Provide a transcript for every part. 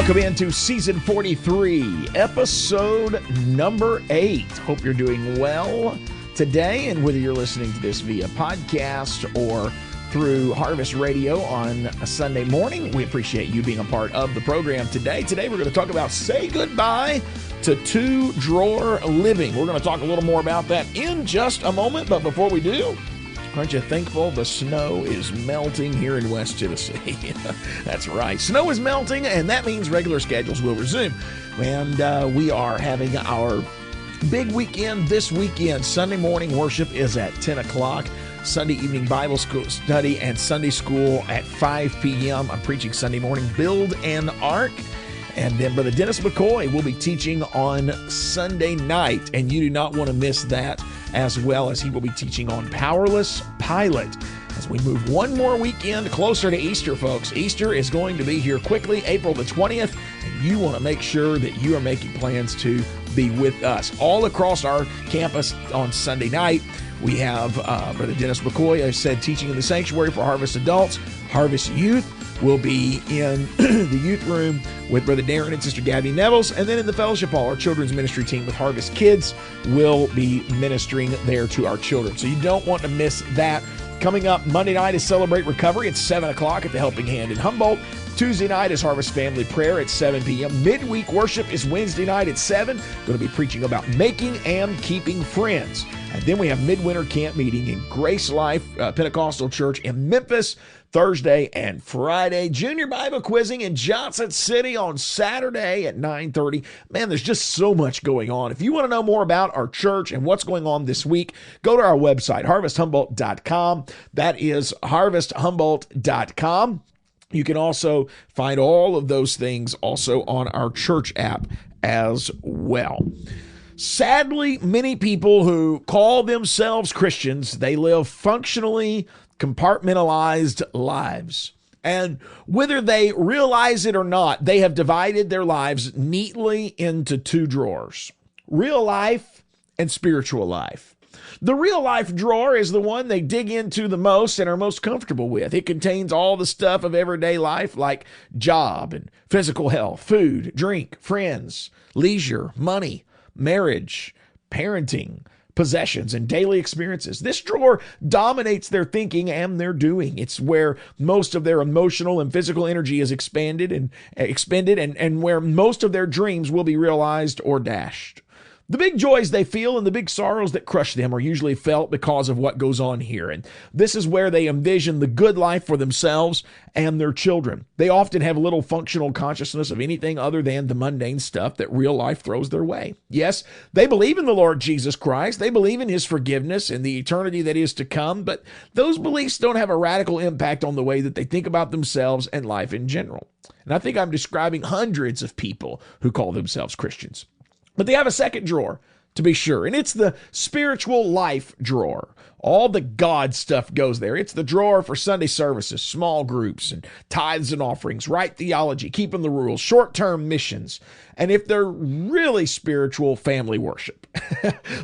Welcome into season 43, episode number 8. Hope you're doing well today, and whether you're listening to this via podcast or through Harvest Radio on a Sunday morning, we appreciate you being a part of the program today. Today we're going to talk about say goodbye to two-drawer living. We're going to talk a little more about that in just a moment, but before we do, aren't you thankful the snow is melting here in West Tennessee? That's right. Snow is melting, and that means regular schedules will resume. And we are having our big weekend this weekend. Sunday morning worship is at 10 o'clock. Sunday evening Bible school study and Sunday school at 5 p.m. I'm preaching Sunday morning, Build an Ark. And then Brother Dennis McCoy will be teaching on Sunday night, and you do not want to miss that, as well as he will be teaching on Powerless Pilot as we move one more weekend closer to Easter, folks. Easter is going to be here quickly, April the 20th, and you want to make sure that you are making plans to be with us. All across our campus on Sunday night, we have Brother Dennis McCoy, as I said, teaching in the sanctuary for Harvest Adults. Harvest Youth will be in the youth room with Brother Darren and Sister Gabby Nevels. And then in the fellowship hall, our children's ministry team with Harvest Kids will be ministering there to our children. So you don't want to miss that. Coming up Monday night is Celebrate Recovery at 7 o'clock at the Helping Hand in Humboldt. Tuesday night is Harvest Family Prayer at 7 p.m. Midweek worship is Wednesday night at 7. Going to be preaching about making and keeping friends. And then we have midwinter camp meeting in Grace Life Pentecostal Church in Memphis, Thursday and Friday. Junior Bible quizzing in Johnson City on Saturday at 9:30. Man, there's just so much going on. If you want to know more about our church and what's going on this week, go to our website, harvesthumboldt.com. That is harvesthumboldt.com. You can also find all of those things also on our church app as well. Sadly, many people who call themselves Christians, they live functionally compartmentalized lives. And whether they realize it or not, they have divided their lives neatly into two drawers: real life and spiritual life. The real life drawer is the one they dig into the most and are most comfortable with. It contains all the stuff of everyday life like job and physical health, food, drink, friends, leisure, money, marriage, parenting, possessions, and daily experiences. This drawer dominates their thinking and their doing. It's where most of their emotional and physical energy is expended and where most of their dreams will be realized or dashed. The big joys they feel and the big sorrows that crush them are usually felt because of what goes on here. And this is where they envision the good life for themselves and their children. They often have little functional consciousness of anything other than the mundane stuff that real life throws their way. Yes, they believe in the Lord Jesus Christ. They believe in his forgiveness and the eternity that is to come, but those beliefs don't have a radical impact on the way that they think about themselves and life in general. And I think I'm describing hundreds of people who call themselves Christians. But they have a second drawer, to be sure, and it's the spiritual life drawer. All the God stuff goes there. It's the drawer for Sunday services, small groups, and tithes and offerings, right theology, keeping the rules, short-term missions, and if they're really spiritual, family worship.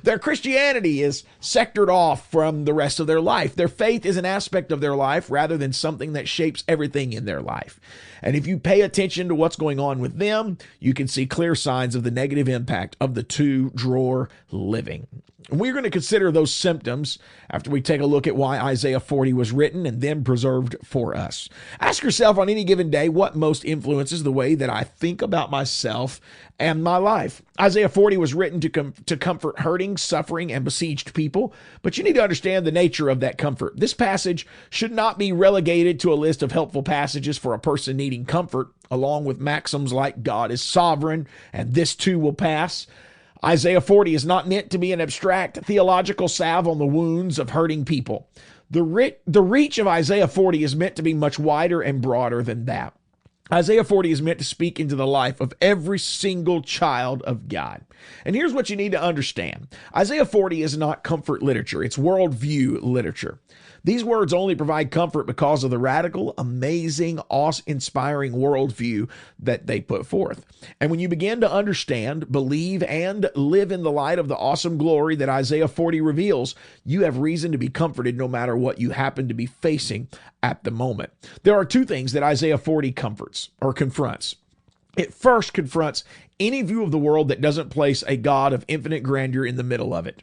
Their Christianity is sectored off from the rest of their life. Their faith is an aspect of their life rather than something that shapes everything in their life. And if you pay attention to what's going on with them, you can see clear signs of the negative impact of the two-drawer living. And we're going to consider those symptoms after we take a look at why Isaiah 40 was written and then preserved for us. Ask yourself on any given day what most influences the way that I think about myself and my life. Isaiah 40 was written to comfort hurting, suffering, and besieged people, but you need to understand the nature of that comfort. This passage should not be relegated to a list of helpful passages for a person needing comfort, along with maxims like God is sovereign and this too will pass. Isaiah 40 is not meant to be an abstract theological salve on the wounds of hurting people. The reach of Isaiah 40 is meant to be much wider and broader than that. Isaiah 40 is meant to speak into the life of every single child of God. And here's what you need to understand. Isaiah 40 is not comfort literature. It's worldview literature. These words only provide comfort because of the radical, amazing, awe-inspiring worldview that they put forth. And when you begin to understand, believe, and live in the light of the awesome glory that Isaiah 40 reveals, you have reason to be comforted no matter what you happen to be facing at the moment. There are two things that Isaiah 40 comforts or confronts. It first confronts any view of the world that doesn't place a God of infinite grandeur in the middle of it.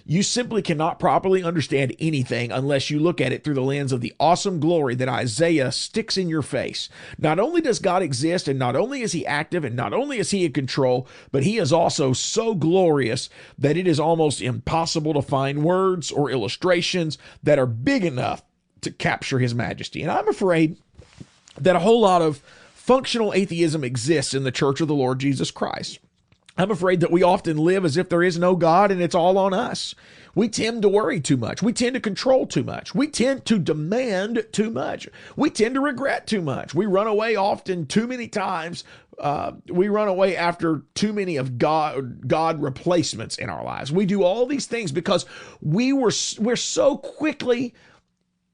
You simply cannot properly understand anything unless you look at it through the lens of the awesome glory that Isaiah sticks in your face. Not only does God exist, and not only is he active, and not only is he in control, but he is also so glorious that it is almost impossible to find words or illustrations that are big enough to capture his majesty. And I'm afraid that a whole lot of functional atheism exists in the Church of the Lord Jesus Christ. I'm afraid that we often live as if there is no God and it's all on us. We tend to worry too much. We tend to control too much. We tend to demand too much. We tend to regret too much. We run away often too many times. We run away after too many of God replacements in our lives. We do all these things because we're so quickly.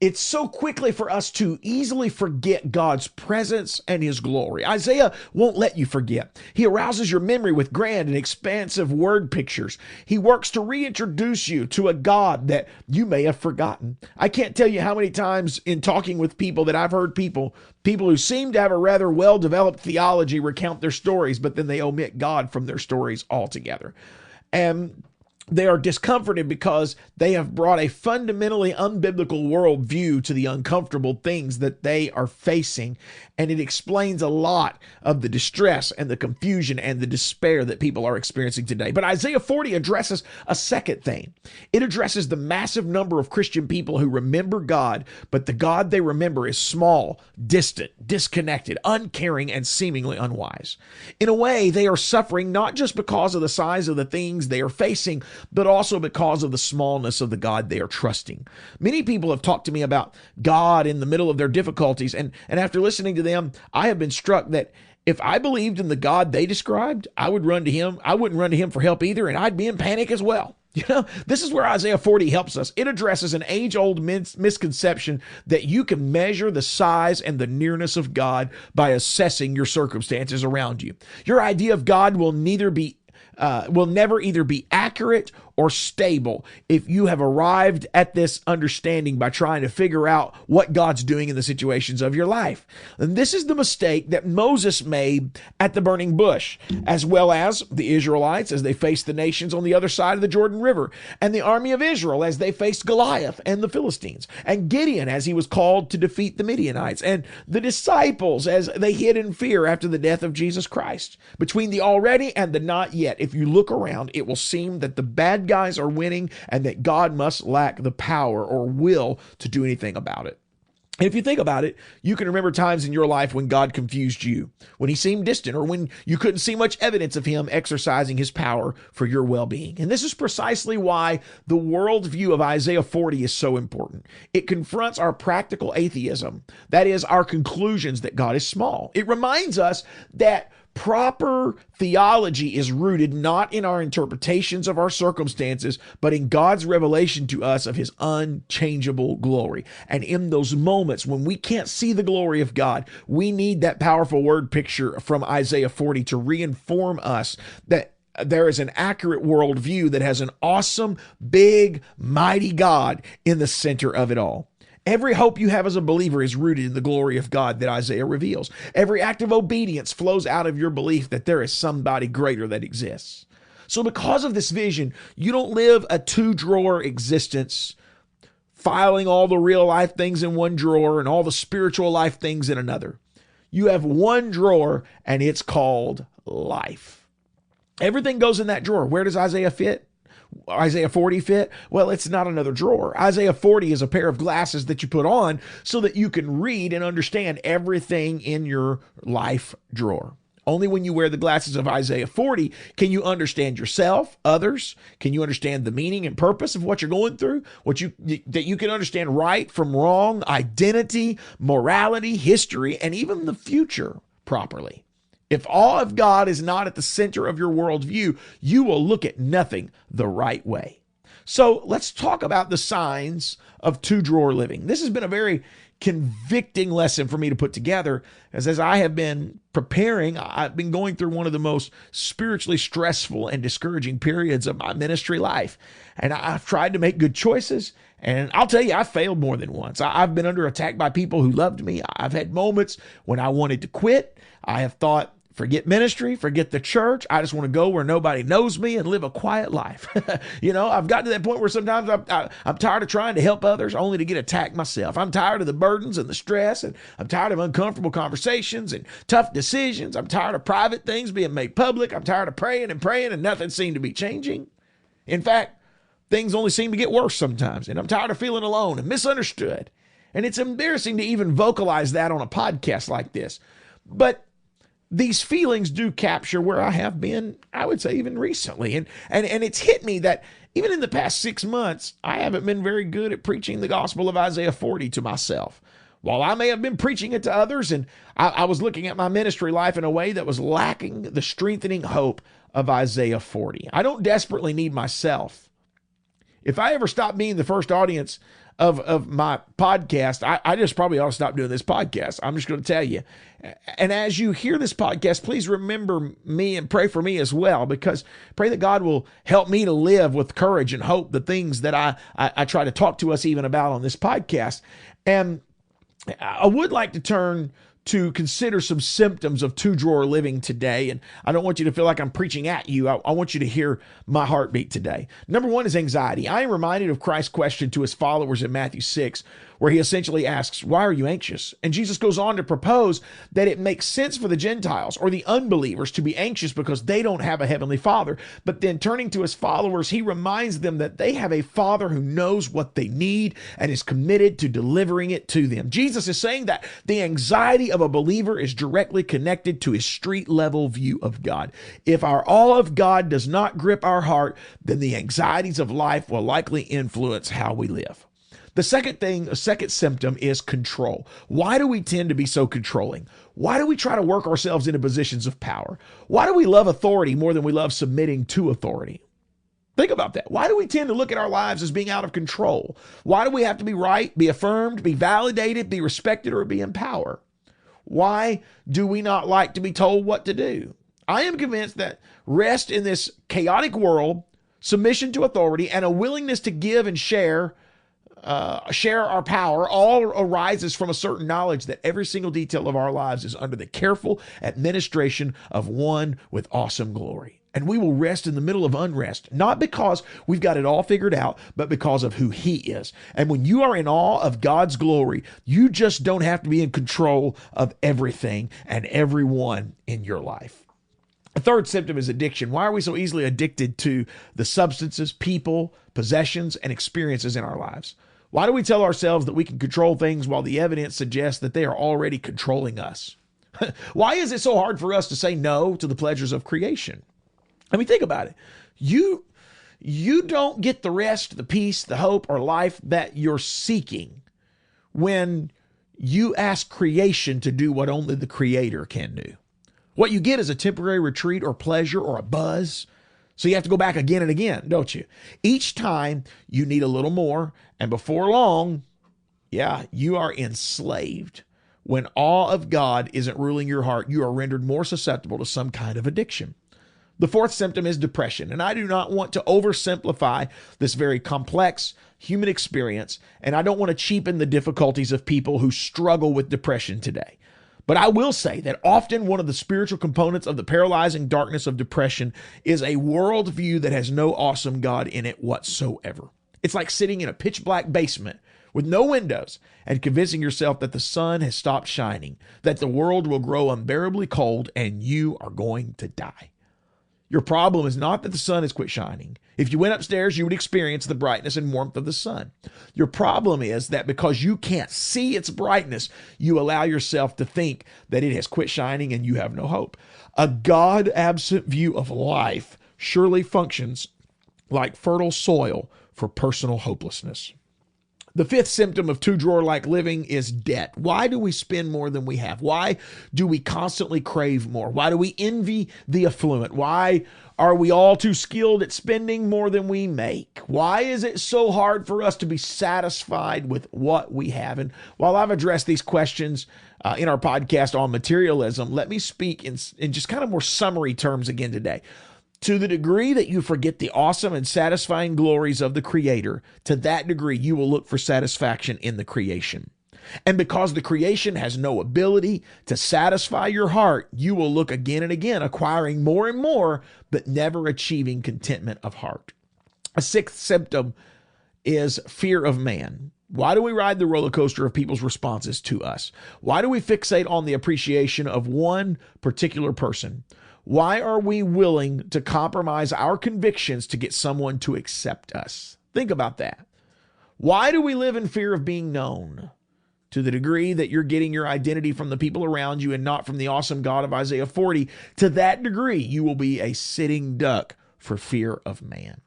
It's so quickly for us to easily forget God's presence and his glory. Isaiah won't let you forget. He arouses your memory with grand and expansive word pictures. He works to reintroduce you to a God that you may have forgotten. I can't tell you how many times in talking with people that I've heard people who seem to have a rather well-developed theology recount their stories, but then they omit God from their stories altogether. And they are discomforted because they have brought a fundamentally unbiblical worldview to the uncomfortable things that they are facing. And it explains a lot of the distress and the confusion and the despair that people are experiencing today. But Isaiah 40 addresses a second thing. It addresses the massive number of Christian people who remember God, but the God they remember is small, distant, disconnected, uncaring, and seemingly unwise. In a way, they are suffering not just because of the size of the things they are facing, but also because of the smallness of the God they are trusting. Many people have talked to me about God in the middle of their difficulties, and after listening to them, I have been struck that if I believed in the God they described, I would run to him. I wouldn't run to him for help either, and I'd be in panic as well. You know, this is where Isaiah 40 helps us. It addresses an age-old misconception that you can measure the size and the nearness of God by assessing your circumstances around you. Your idea of God will never either be accurate or stable if you have arrived at this understanding by trying to figure out what God's doing in the situations of your life. And this is the mistake that Moses made at the burning bush, as well as the Israelites as they faced the nations on the other side of the Jordan River, and the army of Israel as they faced Goliath and the Philistines, and Gideon as he was called to defeat the Midianites, and the disciples as they hid in fear after the death of Jesus Christ. Between the already and the not yet, if you look around, it will seem that the bad guys are winning and that God must lack the power or will to do anything about it. And if you think about it, you can remember times in your life when God confused you, when he seemed distant, or when you couldn't see much evidence of him exercising his power for your well-being. And this is precisely why the worldview of Isaiah 40 is so important. It confronts our practical atheism, that is, our conclusions that God is small. It reminds us that proper theology is rooted not in our interpretations of our circumstances, but in God's revelation to us of his unchangeable glory. And in those moments when we can't see the glory of God, we need that powerful word picture from Isaiah 40 to reinform us that there is an accurate worldview that has an awesome, big, mighty God in the center of it all. Every hope you have as a believer is rooted in the glory of God that Isaiah reveals. Every act of obedience flows out of your belief that there is somebody greater that exists. So because of this vision, you don't live a two-drawer existence, filing all the real life things in one drawer and all the spiritual life things in another. You have one drawer, and it's called life. Everything goes in that drawer. Where does Isaiah fit? Isaiah 40 fit? Well, it's not another drawer. Isaiah 40 is a pair of glasses that you put on so that you can read and understand everything in your life drawer. Only when you wear the glasses of Isaiah 40 can you understand yourself, others. Can you understand the meaning and purpose of what you're going through? That you can understand right from wrong, identity, morality, history, and even the future properly. If all of God is not at the center of your worldview, you will look at nothing the right way. So let's talk about the signs of two-drawer living. This has been a very convicting lesson for me to put together, as I have been preparing. I've been going through one of the most spiritually stressful and discouraging periods of my ministry life. And I've tried to make good choices. And I'll tell you, I failed more than once. I've been under attack by people who loved me. I've had moments when I wanted to quit. I have thought Forget ministry, forget the church. I just want to go where nobody knows me and live a quiet life. I've gotten to that point where sometimes I'm tired of trying to help others only to get attacked myself. I'm tired of the burdens and the stress, and I'm tired of uncomfortable conversations and tough decisions. I'm tired of private things being made public. I'm tired of praying and nothing seemed to be changing. In fact, things only seem to get worse sometimes, and I'm tired of feeling alone and misunderstood. And it's embarrassing to even vocalize that on a podcast like this. But these feelings do capture where I have been, I would say, even recently. And it's hit me that even in the past 6 months, I haven't been very good at preaching the gospel of Isaiah 40 to myself. While I may have been preaching it to others, and I was looking at my ministry life in a way that was lacking the strengthening hope of Isaiah 40. I don't desperately need myself. If I ever stop being the first audience of my podcast, I just probably ought to stop doing this podcast. I'm just going to tell you. And as you hear this podcast, please remember me and pray for me as well, because pray that God will help me to live with courage and hope the things that I try to talk to us even about on this podcast. And I would like to turn to consider some symptoms of two-drawer living today. And I don't want you to feel like I'm preaching at you. I want you to hear my heartbeat today. Number one is anxiety. I am reminded of Christ's question to his followers in Matthew 6, where he essentially asks, why are you anxious? And Jesus goes on to propose that it makes sense for the Gentiles or the unbelievers to be anxious because they don't have a heavenly Father. But then turning to his followers, he reminds them that they have a Father who knows what they need and is committed to delivering it to them. Jesus is saying that the anxiety of a believer is directly connected to his street level view of God. If our awe of God does not grip our heart, then the anxieties of life will likely influence how we live. The second symptom is control. Why do we tend to be so controlling? Why do we try to work ourselves into positions of power? Why do we love authority more than we love submitting to authority? Think about that. Why do we tend to look at our lives as being out of control? Why do we have to be right, be affirmed, be validated, be respected, or be in power? Why do we not like to be told what to do? I am convinced that rest in this chaotic world, submission to authority, and a willingness to give and share our power all arises from a certain knowledge that every single detail of our lives is under the careful administration of one with awesome glory. And we will rest in the middle of unrest, not because we've got it all figured out, but because of who he is. And when you are in awe of God's glory, you just don't have to be in control of everything and everyone in your life. A third symptom is addiction. Why are we so easily addicted to the substances, people, possessions, and experiences in our lives? Why do we tell ourselves that we can control things while the evidence suggests that they are already controlling us? Why is it so hard for us to say no to the pleasures of creation? I mean, think about it. You don't get the rest, the peace, the hope, or life that you're seeking when you ask creation to do what only the Creator can do. What you get is a temporary retreat or pleasure or a buzz. So you have to go back again and again, don't you? Each time you need a little more, and before long, you are enslaved. When awe of God isn't ruling your heart, you are rendered more susceptible to some kind of addiction. The fourth symptom is depression, and I do not want to oversimplify this very complex human experience, and I don't want to cheapen the difficulties of people who struggle with depression today. But I will say that often one of the spiritual components of the paralyzing darkness of depression is a worldview that has no awesome God in it whatsoever. It's like sitting in a pitch black basement with no windows and convincing yourself that the sun has stopped shining, that the world will grow unbearably cold, and you are going to die. Your problem is not that the sun has quit shining. If you went upstairs, you would experience the brightness and warmth of the sun. Your problem is that because you can't see its brightness, you allow yourself to think that it has quit shining and you have no hope. A God-absent view of life surely functions like fertile soil for personal hopelessness. The fifth symptom of two-drawer-like living is debt. Why do we spend more than we have? Why do we constantly crave more? Why do we envy the affluent? Why are we all too skilled at spending more than we make? Why is it so hard for us to be satisfied with what we have? And while I've addressed these questions in our podcast on materialism, let me speak in just kind of more summary terms again today. To the degree that you forget the awesome and satisfying glories of the Creator, to that degree you will look for satisfaction in the creation. And because the creation has no ability to satisfy your heart, you will look again and again, acquiring more and more, but never achieving contentment of heart. A sixth symptom is fear of man. Why do we ride the roller coaster of people's responses to us? Why do we fixate on the appreciation of one particular person? Why are we willing to compromise our convictions to get someone to accept us? Think about that. Why do we live in fear of being known? To the degree that you're getting your identity from the people around you and not from the awesome God of Isaiah 40, to that degree, you will be a sitting duck for fear of man.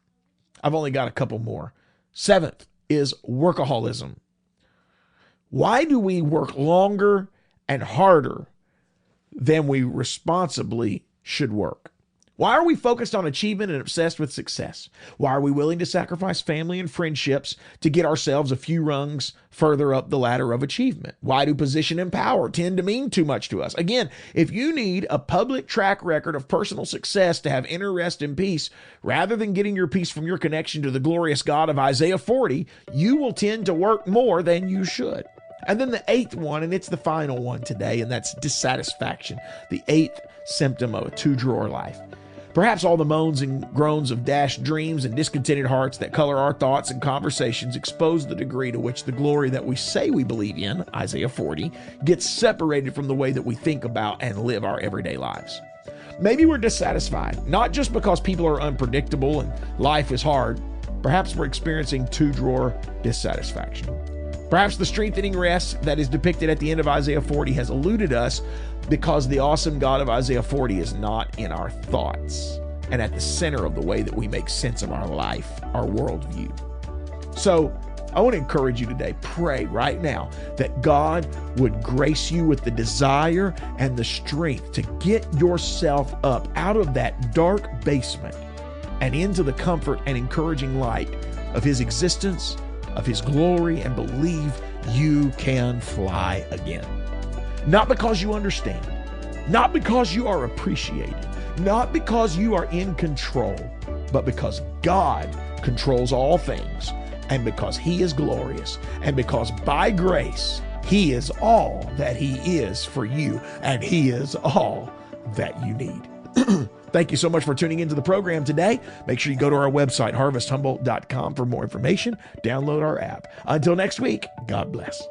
I've only got a couple more. Seventh is workaholism. Why do we work longer and harder than we responsibly should work? Why are we focused on achievement and obsessed with success? Why are we willing to sacrifice family and friendships to get ourselves a few rungs further up the ladder of achievement? Why do position and power tend to mean too much to us? Again, if you need a public track record of personal success to have inner rest and peace, rather than getting your peace from your connection to the glorious God of Isaiah 40, you will tend to work more than you should. And then the eighth one, and it's the final one today, and that's dissatisfaction, the eighth symptom of a two-drawer life. Perhaps all the moans and groans of dashed dreams and discontented hearts that color our thoughts and conversations expose the degree to which the glory that we say we believe in, Isaiah 40, gets separated from the way that we think about and live our everyday lives. Maybe we're dissatisfied, not just because people are unpredictable and life is hard. Perhaps we're experiencing two-drawer dissatisfaction. Perhaps the strengthening rest that is depicted at the end of Isaiah 40 has eluded us because the awesome God of Isaiah 40 is not in our thoughts and at the center of the way that we make sense of our life, our worldview. So I want to encourage you today, pray right now that God would grace you with the desire and the strength to get yourself up out of that dark basement and into the comfort and encouraging light of His existence, of His glory, and believe you can fly again. Not because you understand, not because you are appreciated, not because you are in control, but because God controls all things, and because He is glorious, and because by grace, He is all that He is for you, and He is all that you need. Thank you so much for tuning into the program today. Make sure you go to our website, harvesthumboldt.com, for more information. Download our app. Until next week, God bless.